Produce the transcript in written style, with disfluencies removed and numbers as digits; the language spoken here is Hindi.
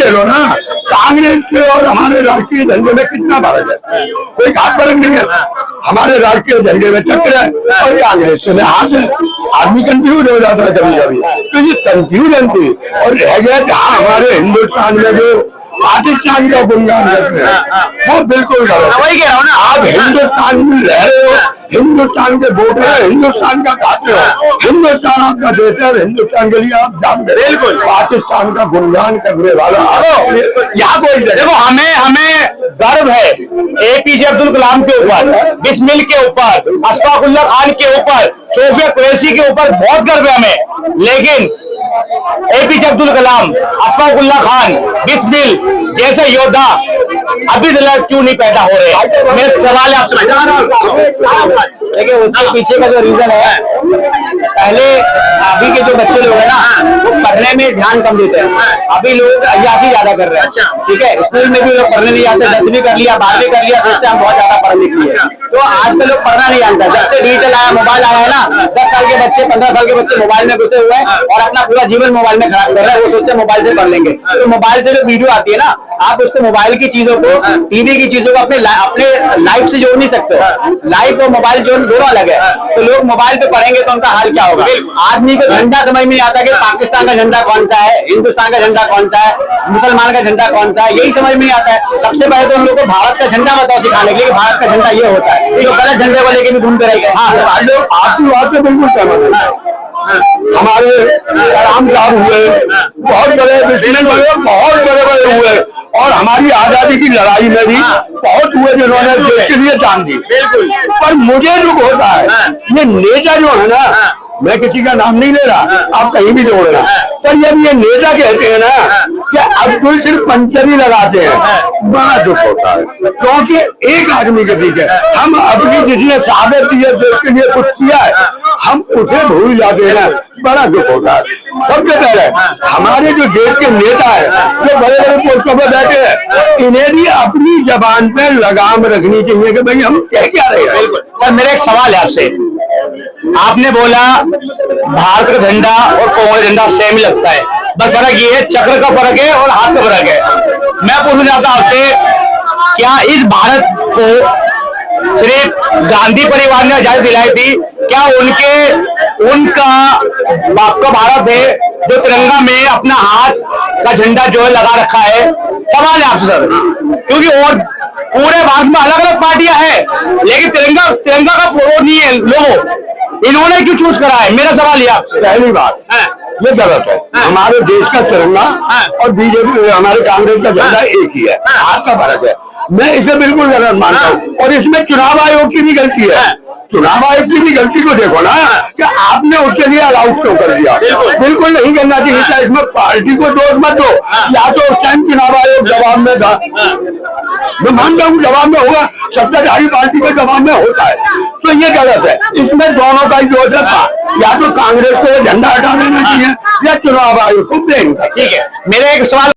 ले लो ना, कांग्रेस के और हमारे राष्ट्रीय झंडे में कितना फर्क है? कोई खास फर्क नहीं है। हमारे राष्ट्रीय झंडे में चक्र है और कांग्रेस में हाथ है। आदमी कंफ्यूज हो जाता है कभी कभी, तो ये कंफ्यूजन थी। और रह गया जहाँ हमारे हिंदुस्तान में जो पाकिस्तान का गुणगान करते हैं वो बिल्कुल गलत। वही कह रहा हूँ ना, आप हिंदुस्तान में रह रहे हो, हिंदुस्तान के वोटर है, हिंदुस्तान का खाते हो, हिंदुस्तान आपका देश है, हिंदुस्तान के लिए आप जान दे। बिल्कुल पाकिस्तान का गुणगान करने वाला यहाँ कोई देखो, हमें गर्व है एपीजे अब्दुल कलाम के ऊपर, बिस्मिल के ऊपर, अशफाकुल्लाह खान के ऊपर, सोफिया कुरैशी के ऊपर बहुत गर्व है हमें। लेकिन एपीजे अब्दुल कलाम, अशफाकुल्लाह खान, बिस्मिल जैसे योद्धा अभी तक क्यों नहीं पैदा हो रहे? मेरा सवाल है आपसे। देखिए, उसके पीछे का जो रीजन है, पहले अभी के जो बच्चे लोग हैं ना, वो पढ़ने में ध्यान कम देते हैं। अभी लोग अय्याशी ज्यादा कर रहे हैं। ठीक है, स्कूल में भी लोग पढ़ने नहीं जाते, 10वीं कर लिया, 12वीं कर लिया, सोचते हैं हम बहुत ज्यादा पढ़ लिख लिए। तो आजकल लोग पढ़ना नहीं जानता। जब से डिजिटल आया, मोबाइल आया है ना, 10 साल के बच्चे, 15 साल के बच्चे मोबाइल में घुसे हुए हैं और अपना पूरा जीवन मोबाइल में खराब कर रहे हैं। वो सोचते हैं मोबाइल से पढ़ लेंगे। तो मोबाइल से जो वीडियो आती है ना, आप उसको मोबाइल की चीजों को, टीवी की चीजों को अपने लाइफ से जोड़ नहीं सकते हो। लाइफ और मोबाइल जोड़ दोनों अलग है। तो लोग मोबाइल पे पढ़ेंगे तो उनका हाल क्या होगा? आदमी को झंडा समझ में नहीं आता कि पाकिस्तान का झंडा कौन सा है, हिंदुस्तान का झंडा कौन सा है, मुसलमान का झंडा कौन सा है, यही समझ में नहीं आता है। सबसे पहले तो हम लोग को भारत का झंडा बताओ सिखाने के लिए, भारत का झंडा ये होता है। तो गलत झंडे को लेके भी घूमते रहेंगे। हाँ, लोग आपकी बात से बिल्कुल सहमत है। हमारे कलाम साहब हुए, बहुत बड़े बिजनेस हुए, बहुत बड़े बड़े हुए, और हमारी आजादी की लड़ाई में भी बहुत हुए जिन्होंने देश के लिए जान दी। पर मुझे दुख होता है ये नेता जो है ना, मैं किसी का नाम नहीं ले रहा, आप कहीं भी जोड़ रहा, पर जब ये नेता कहते हैं ना कि अब्दुल सिर्फ पंचर ही लगाते हैं, बड़ा दुख होता है। क्योंकि एक आदमी के पीछे हम अपनी जिसने साबित किए देश के लिए कुछ किया है, हम उसे भूल जाते हैं ना, बड़ा दुख होता है। सबसे पहले हमारे जो देश के नेता है, जो बड़े बड़े पोस्टों पर बैठे हैं, इन्हें भी अपनी जबान पे लगाम रखनी चाहिए कि भाई हम कह क्या रहे हैं। सर, मेरा एक सवाल है आपसे। आपने बोला भारत का झंडा और कांग्रेस झंडा सेम ही लगता है, बस फर्क ये है चक्र का फर्क है और हाथ का फर्क है। मैं पूछना चाहता हूं आपसे, क्या इस भारत को सिर्फ गांधी परिवार ने आजादी दिलाई थी? क्या उनका बाप का भारत है जो तिरंगा में अपना हाथ का झंडा जो है लगा रखा है? सवाल है आपसे सर, क्योंकि और पूरे भारत में अलग अलग पार्टियां हैं, लेकिन तिरंगा का वो नहीं है लोगो, इन्होंने क्यों चूज करा है? मेरा सवाल ये आपसे। पहली बात ये गलत है। हमारे देश का तिरंगा और बीजेपी हमारे कांग्रेस का झंडा एक ही है, हाथ का फर्क है। मैं इसे बिल्कुल गलत मानता हूँ, और इसमें चुनाव आयोग की भी गलती है। चुनाव आयोग की भी गलती को देखो ना कि आपने उसके लिए अलाउड क्यों कर दिया? बिल्कुल नहीं करना चाहिए था। इसमें पार्टी को दोष मत दो, या तो उस टाइम चुनाव आयोग जवाब में था, मैं मानता हूँ जवाब में होगा, सत्ताधारी पार्टी के जवाब में होता है, तो ये गलत है। इसमें दोनों का ही दोष था, या तो कांग्रेस को झंडा हटा देना चाहिए या चुनाव आयोग को ब्लेम कर। ठीक है, मेरा एक सवाल